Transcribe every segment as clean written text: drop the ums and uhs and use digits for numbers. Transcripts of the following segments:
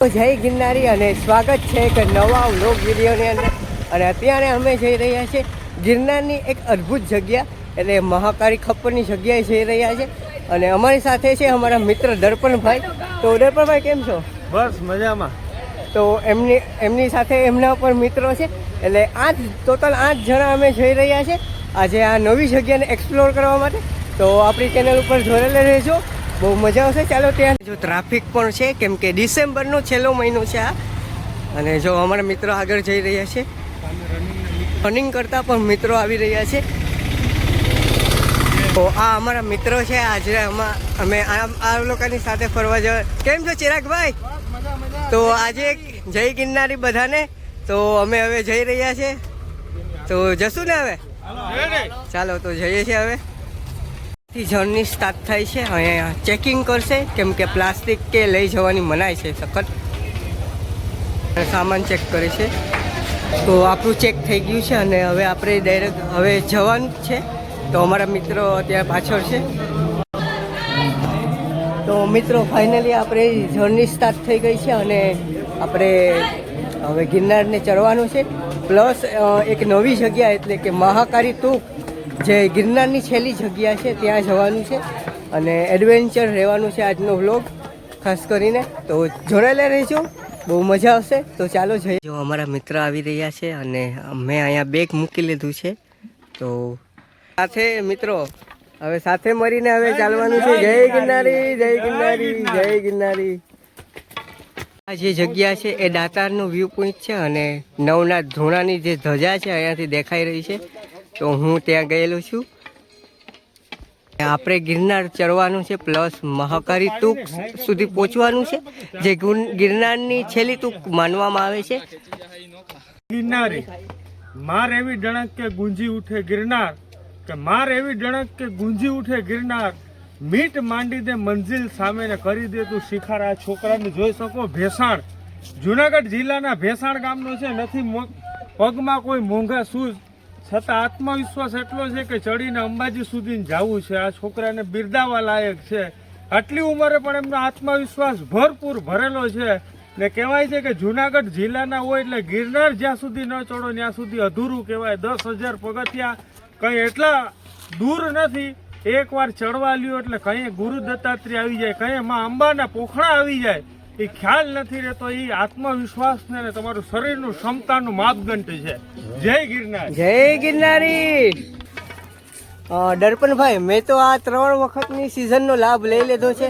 જય ગિરનારી અને સ્વાગત છે એક નવા વ્લોગ વિડીયોની અંદર. અને અત્યારે અમે જઈ રહ્યા છીએ ગિરનારની એક અદ્ભુત જગ્યા એટલે મહાકાળી ખપ્પરની જગ્યાએ જઈ રહ્યા છે. અને અમારી સાથે છે અમારા મિત્ર દર્પણભાઈ. તો દર્પણભાઈ કેમ છો? બસ મજામાં. તો એમની સાથે એમના પણ મિત્રો છે એટલે ટોટલ 8 જણા અમે જઈ રહ્યા છે આજે આ નવી જગ્યાને એક્સપ્લોર કરવા માટે. તો આપણી ચેનલ ઉપર જોડેલા રહેજો, બહુ મજા આવશે. ચાલો ત્યાં જો ટ્રાફિક પણ છે કેમ કે ડિસેમ્બરનો છેલ્લો મહિનો છે આ. અને જો અમારા મિત્રો આગળ જઈ રહ્યા છે, રનિંગ કરતા પણ મિત્રો આવી રહ્યા છે. તો આ અમારા મિત્રો છે. આજે અમે આ લોકોની સાથે ફરવા જવા. કેમ છો ચિરાગભાઈ? તો આજે જય ગિરનારી બધાને. તો અમે હવે જઈ રહ્યા છે, તો જશું ને હવે? ચાલો તો જઈએ છીએ હવે. જર્ની સ્ટાર્ટ થાય છે. અહીંયા ચેકિંગ કરશે કેમ કે પ્લાસ્ટિક કે લઈ જવાની મનાય છે સખત. સામાન ચેક કરે છે. તો આપણું ચેક થઈ ગયું છે અને હવે આપણે ડાયરેક્ટ હવે જવાનું જ છે. તો અમારા મિત્રો ત્યાં પાછળ છે. તો મિત્રો ફાઇનલી આપણે જર્ની સ્ટાર્ટ થઈ ગઈ છે અને આપણે હવે ગિરનારને ચડવાનું છે. પ્લસ એક નવી જગ્યા એટલે કે મહાકાળી ટૂંક જે ગિરનારની છેલ્લી જગ્યા છે ત્યાં જવાનું છે અને એડવેન્ચર રહેવાનું છે આજનો વ્લોગ ખાસ કરીને. તો જોડાયેલા રહેજો, બહુ મજા આવશે. તો ચાલો જઈએ. જો અમારા મિત્ર આવી રહ્યા છે અને મેં અહીંયા બેગ મૂકી લીધું છે. તો સાથે મિત્રો હવે સાથે મળીને હવે ચાલવાનું છે. જય ગિરનારી, જય ગિરનારી, જય ગિરનારી. આ જે જગ્યા છે એ દાતારનું વ્યૂ પોઈન્ટ છે અને નવનાથ ધોણાની જે ધજા છે અહીંયાથી દેખાઈ રહી છે. તો હું ત્યાં ગયેલો છું. આપણે ગિરનાર ચડવાનું છે પ્લસ મહાકાળી ટૂંક સુધી પહોંચવાનું છે જે ગિરનારની છેલ્લી ટૂંક માનવામાં આવે છે. ગિરનારી માર એવી ડણક કે ગુંજી ઉઠે ગિરનાર, કે માર એવી ડણક કે ગુંજી ઉઠે ગિરનાર, મીટ માંડી દે મંજિલ સામે ને કરી દે તું શિખર. આ છોકરાને જોઈ શકો ભેસાણ, જુનાગઢ જિલ્લાના ભેસાણ ગામનો છે. નથી પગમાં કોઈ મોંઘા શૂઝ, છતાં આત્મવિશ્વાસ એટલો છે કે ચડીને અંબાજી સુધી જવું છે. આ છોકરાને બિરદાવા લાયક છે. આટલી ઉંમરે પણ એમનો આત્મવિશ્વાસ ભરપૂર ભરેલો છે. ને કહેવાય છે કે જુનાગઢ જિલ્લાના હોય એટલે ગિરનાર જ્યાં સુધી ન ચડો ત્યાં સુધી અધૂરું કહેવાય. 10,000 પગથિયા કંઈ એટલા દૂર નથી. એકવાર ચડવા લ્યો એટલે કંઈ ગુરુ દત્તાત્રેય આવી જાય, કંઈ માં અંબાના પોખણા આવી જાય. એ ખ્યાલ નથી રહેતો. એ આત્મવિશ્વાસ ને તમારું શરીરનું ક્ષમતાનું માપદંડ છે. જય ગિરનાર, જય ગિરનારી. દર્પણભાઈ, મેં તો આ 3 વખતની સિઝનનો લાભ લઈ લીધો છે.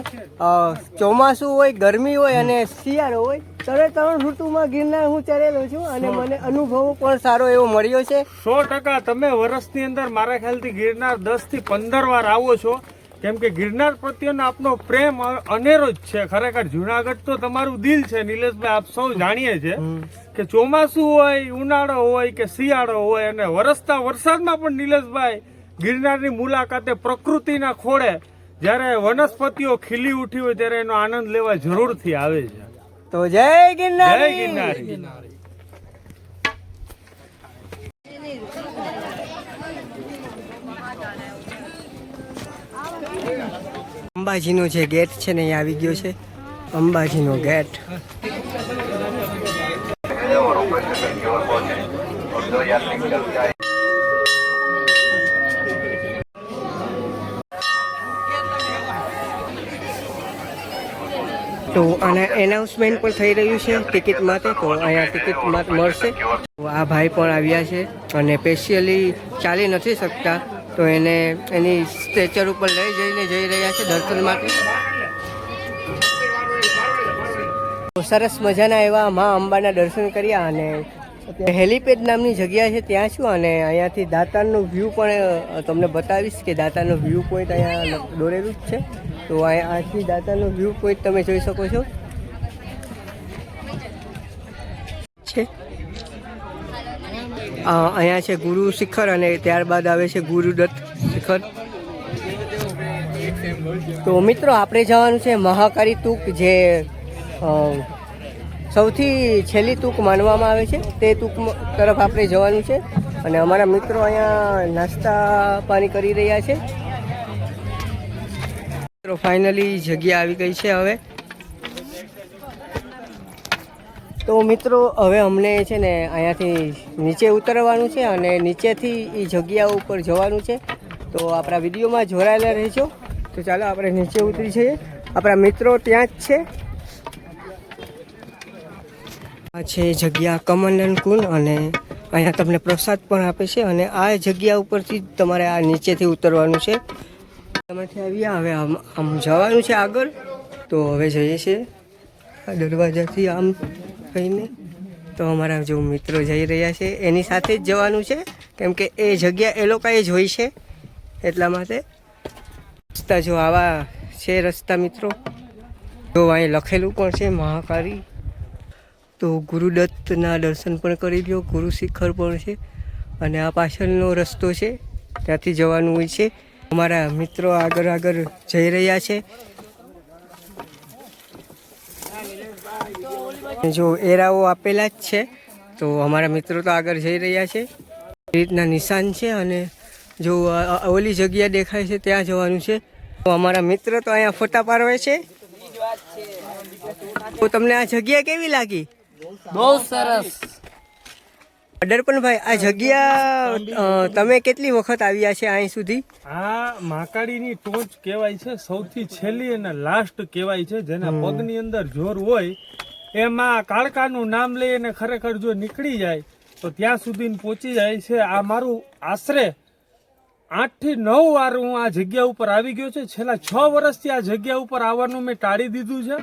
ચોમાસું હોય, ગરમી હોય અને શિયાળો હોય, 3 ઋતુમાં ગિરનાર હું ચડેલો છું અને મને અનુભવ પણ સારો એવો મળ્યો છે. 100% તમે વર્ષની અંદર મારા ખ્યાલથી ગિરનાર 10 થી 15 વાર આવો છો. કેમ કે ગિરનાર પ્રત્યેનો આપનો પ્રેમ અનેરો જ છે. ખરેખર જુનાગઢ તો તમારું દિલ છે નિલેશભાઈ, આપ સૌ જાણીએ છે કે ચોમાસું હોય, ઉનાળો હોય કે શિયાળો હોય અને વરસતા વરસાદમાં પણ નિલેશભાઈ ગિરનારની મુલાકાતે પ્રકૃતિના ખોળે જ્યારે વનસ્પતિઓ ખીલી ઉઠી હોય ત્યારે એનો આનંદ લેવા જરૂરથી આવે છે. તો જય ગિરનારી, જય ગિરનારી. અંબાજીનો જે ગેટ છે ને અહીંયા આવી ગયો છે. અંબાજીનો ગેટ. તો આને એનાઉન્સમેન્ટ પણ થઈ રહ્યું છે ટિકિટ માટે. તો અહીંયા ટિકિટ મળશે. આ ભાઈ પણ આવ્યા છે અને સ્પેશિયલી ચાલી નથી શકતા તો એને એની સ્ટ્રેચર ઉપર લઈ જઈને જઈ રહ્યા છે દર્શન માટે. સરસ મજાના એવા મા અંબાના દર્શન કર્યા અને હેલીપેડ નામની જગ્યા છે ત્યાં છું અને અહીંયાથી દાતારનો વ્યૂ પણ તમને બતાવીશ કે દાતારનો વ્યૂ પોઈન્ટ અહીંયા દોરેલું જ છે. તો અહીંયાથી દાતારનો વ્યૂ પોઈન્ટ તમે જોઈ શકો છો છે. અહીંયા છે ગુરુ શિખર અને ત્યારબાદ આવે છે ગુરુદત્ત શિખર. તો મિત્રો આપણે જવાનું છે મહાકાળી ટૂંક જે સૌથી છેલ્લી ટૂંક માનવામાં આવે છે તે ટૂંક તરફ આપણે જવાનું છે. અને અમારા મિત્રો અહીંયા નાસ્તા પાણી કરી રહ્યા છે. ફાઇનલી જગ્યા આવી ગઈ છે. હવે તો મિત્રો હવે અમને છે ને અહીંયાથી નીચે ઉતરવાનું છે અને નીચેથી એ જગ્યા ઉપર જવાનું છે. તો આપણા વિડીયોમાં જોડાયેલા રહેજો. તો ચાલો આપણે નીચે ઉતરી જઈએ. આપણા મિત્રો ત્યાં જ છે. આ છે જગ્યા કમંડન કુંડ અને અહીંયા તમને પ્રસાદ પણ આપે છે અને આ જગ્યા ઉપરથી તમારે આ નીચેથી ઉતરવાનું છે. તમારથી આવ્યા હવે આમ જવાનું છે આગળ. તો હવે જઈએ છીએ આ દરવાજાથી આમ કહીને. તો અમારા જો મિત્રો જઈ રહ્યા છે એની સાથે જ જવાનું છે, કેમ કે એ જગ્યા એ લોકોએ જોઈ છે એટલા માટે. રસ્તા જો આવા છે રસ્તા મિત્રો. જો અહીં લખેલું પણ છે મહાકાળી. તો ગુરુદત્તના દર્શન પણ કરી લો. ગુરુ શિખર પણ છે અને આ પાછળનો રસ્તો છે, ત્યાંથી જવાનું હોય છે. અમારા મિત્રો આગળ જઈ રહ્યા છે. જો એરાઓ આપેલા જ છે. તો અમારા મિત્રો તો આગળ જઈ રહ્યા છે. એ રીતના નિશાન છે અને જો ઓલી જગ્યા દેખાય છે ત્યાં જવાનું છે. તો અમારા મિત્ર તો અહીંયા ફોટા પાડવે છે. તો તમને આ જગ્યા કેવી લાગી? બહુ સરસ. દર્પણભાઈ, આ જગ્યા તમે કેટલી વખત આવ્યા છે અહીં સુધી? આ મહાકાળીની ટોચ કહેવાય છે, સૌથી છેલ્લી અને લાસ્ટ કહેવાય છે. જેના પગની અંદર જોર હોય એમાં કાળકાનું નામ લઈ અને ખરેખર જો નીકળી જાય તો ત્યાં સુધી પહોંચી જાય છે. આ મારું આશરે 8 થી 9 વાર હું આ જગ્યા ઉપર આવી ગયો છે. છેલ્લા 6 વર્ષથી આ જગ્યા ઉપર આવવાનું મેં ટાળી દીધું છે.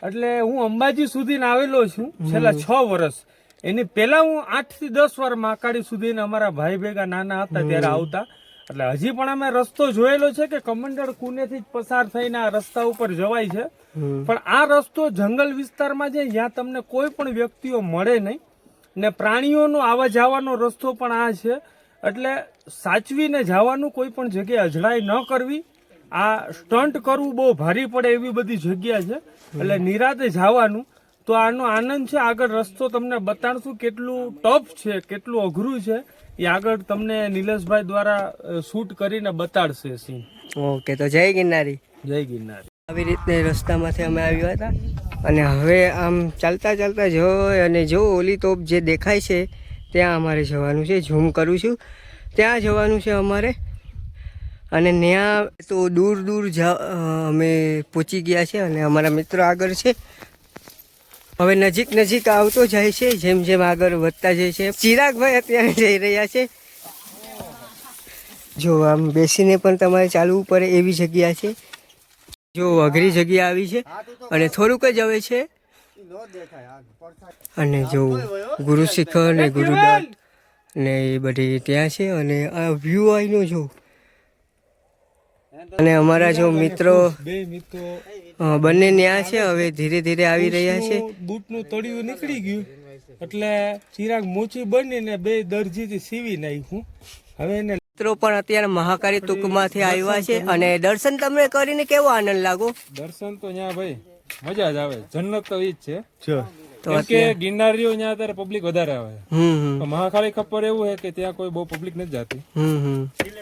એટલે હું અંબાજી સુધી આવેલો છું છેલ્લા 6 વર્ષ. એની પહેલા હું 8 થી 10 વાર મહાકાળી સુધી અમારા ભાઈ ભેગા નાના હતા ત્યારે આવતા. એટલે હજી પણ અમે રસ્તો જોયેલો છે કે કમંડળ કુનેથી જ પસાર થઈને આ રસ્તા ઉપર જવાય છે. પણ આ રસ્તો જંગલ વિસ્તારમાં છે, જ્યાં તમને કોઈ પણ વ્યક્તિઓ મળે નહીં ને પ્રાણીઓનો આવવા જવાનો રસ્તો પણ આ છે. એટલે સાચવીને જવાનું, કોઈ પણ જગ્યાએ અજડાઈ ન કરવી. આ સ્ટન્ટ કરવું બહુ ભારી પડે એવી બધી જગ્યા છે. એટલે નિરાતે જવાનું. તો આનો આનંદ છે. આગળ રસ્તો તમને બતાડશું કેટલું ટફ છે, કેટલું અઘરું છે. એ આગળ તમને નિલેશભાઈ દ્વારા શૂટ કરીને બતાડશે સીન. ઓકે, તો જય ગિરનારી. જય ગિરનારી. આવી રીતે રસ્તામાંથી અમે આવ્યા હતા અને હવે આમ ચાલતા જોઈ અને જો ઓલી તોપ જે દેખાય છે ત્યાં અમારે જવાનું છે. ઝૂમ કરું છું, ત્યાં જવાનું છે અમારે. અને ત્યાં તો દૂર અમે પહોંચી ગયા છે અને અમારા મિત્રો આગળ છે. હવે નજીક આવતો જાય છે જેમ જેમ આગળ વધતા જાય છે. ચિરાગભાઈ અત્યારે જઈ રહ્યા છે. જો આમ બેસીને પણ તમારે ચાલવું પડે એવી જગ્યા છે. જો અઘરી જગ્યા આવી છે અને થોડુંક જ હવે છે. અને જો ગુરુ શિખર ને ગુરુદત્ત ને એ બધી ત્યાં છે. અને આ વ્યૂ આવીનો જો. અને અમારા જો મિત્રો બંને ન્યા છે. હવે ધીરે ધીરે આવી રહ્યા છે. બૂટનું તળિયું નીકળી ગયું એટલે ચિરાગ મોચી બનીને 2 દરજીથી સીવી નાખ્યું. હવે એને મિત્રો પણ અત્યારે મહાકાળી ટૂંકમાંથી આવ્યા છે અને દર્શન તમને કરીને કેવો આનંદ લાગો? દર્શન તો અહીંયા ભાઈ મજા જ આવે. જન્નત તો ઈ જ છે. તો કેમ કે ગિરનારીઓ અહીંયા અત્યારે પબ્લિક વધારે આવે. તો મહાકાળી ખપ્પર એવું છે કે ત્યાં કોઈ બહુ પબ્લિક નથી જાતી.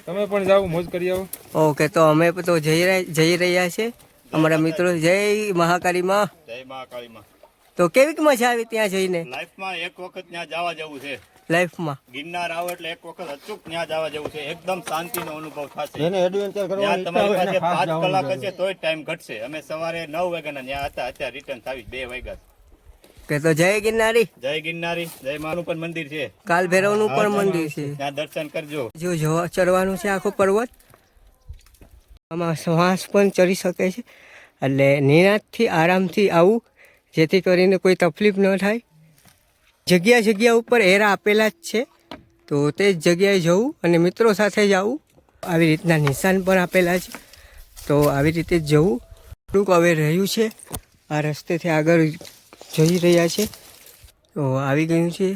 તમે પણ જાઓ, મોજ કરી આવો. ઓકે, તો અમે તો જઈ રહ્યા છે. અમારા મિત્રો જય મહાકાળીમાં. જય મહાકાળીમાં. તો કેવી મજા આવી ત્યાં જઈને? લાઈફમાં એક વખત ત્યાં જવા જેવું છે. લાઈફમાં ગિરનાર આવો એટલે એક વખત અચૂક ત્યાં જવા જેવું છે. એકદમ શાંતિનો અનુભવ થશે. એને એડવેન્ચર ત્યાં તમારી પાસે 5 કલાક હશે તોય ટાઈમ ઘટશે. અમે સવારે 9 વાગ્યાના ત્યાં હતા, અત્યારે રિટર્ન થાવી 2 વાગ્યા. કે તો જય ગિરનારી. જય ગિરનારી. જય માનું પણ મંદિર છે. કાલ ભૈરવનું પણ મંદિર છે. ત્યાં દર્શન કરજો. જો ચડવાનું છે આખો પર્વત. આમાં શ્વાસ પણ ચડી શકે છે. એટલે નિરાંતથી આરામથી આવું, જેથી કરીને કોઈ તકલીફ ન થાય. જગ્યા ઉપર એરા આપેલા જ છે, તો તે જ જગ્યાએ જવું અને મિત્રો સાથે જવું. આવી રીતના નિશાન પણ આપેલા છે, તો આવી રીતે જ જવું. થોડુંક હવે રહ્યું છે. આ રસ્તેથી આગળ જઈ રહ્યા છે. તો આવી ગયું છે.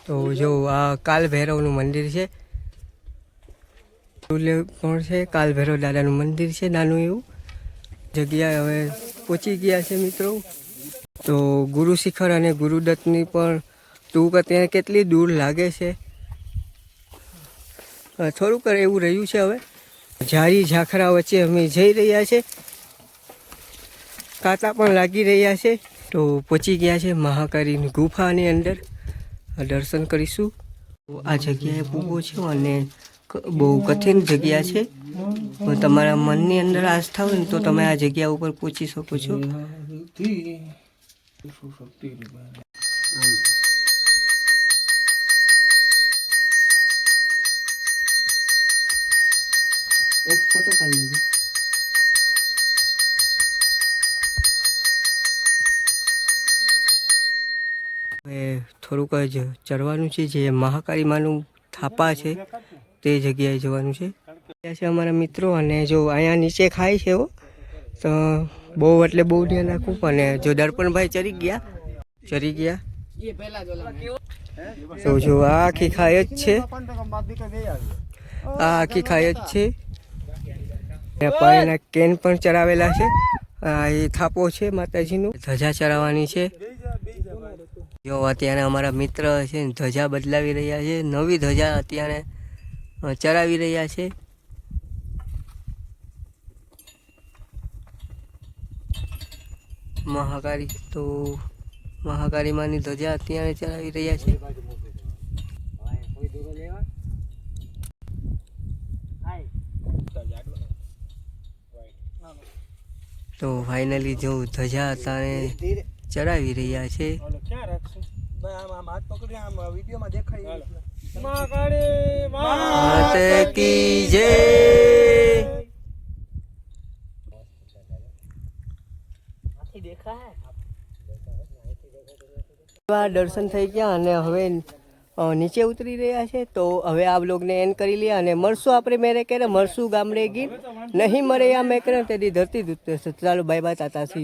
તો જો આ કાલ ભૈરવનું મંદિર છે. પણ છે કાલ ભૈરવ દાદાનું મંદિર છે નાનું એવું. જગ્યાએ હવે પહોંચી ગયા છે મિત્રો. તો ગુરુ શિખર અને ગુરુદત્તની પણ ટૂંક અત્યારે કેટલી દૂર લાગે છે. થોડુંક એવું રહ્યું છે. હવે ઝાડી ઝાખરા વચ્ચે અમે જઈ રહ્યા છે. કાંટા પણ લાગી રહ્યા છે. તો પહોંચી ગયા છે મહાકાળીની ગુફાની અંદર. દર્શન કરીશું. આ જગ્યાએ પૂગો છે અને બહુ કઠિન જગ્યા છે. તમારા મનની અંદર આસ્થા હોય ને તો તમે આ જગ્યા ઉપર પહોંચી શકો છો. એક ફોટો પાડી લેજો. હવે થોડુંક જ ચડવાનું છે. જે મહાકાળી માનું થાપા છે તે જગ્યાએ જવાનું છે. ત્યાં છે અમારા મિત્રો અને જો અહીંયા નીચે ખાય છે એવો તો બહુ એટલે બહુ ધ્યાન રાખવું. અને જો દર્પણભાઈ ચડી ગયા તો જો આ આખી ખાય જ છે. આ આખી ખાય જ છે. પાણીના કેન પણ ચડાવેલા છે. એ થાપો છે માતાજીનું. ધજા ચડાવવાની છે. જો અત્યારે અમારા મિત્ર છે ધજા બદલાવી રહ્યા છે. નવી ધજા અત્યારે ચડાવી રહ્યા છે. મહાકાળી માની ધજા અત્યારે ચડાવી રહ્યા છે. તો ફાઇનલી જો ધજા અત્યારે ચડાવી રહ્યા છે. માત કી જય. દર્શન થઈ ગયા અને હવે નીચે ઉતરી રહ્યા છે. તો હવે આ બ્લોગને એન્ડ કરી લે અને મળશું આપણે મેરે કરે મળશું ગામડે ગીર નહીં મરે આ મેં કરે તેની ધરતી દૂધ. ચાલો બાય બાય, તાતા સી.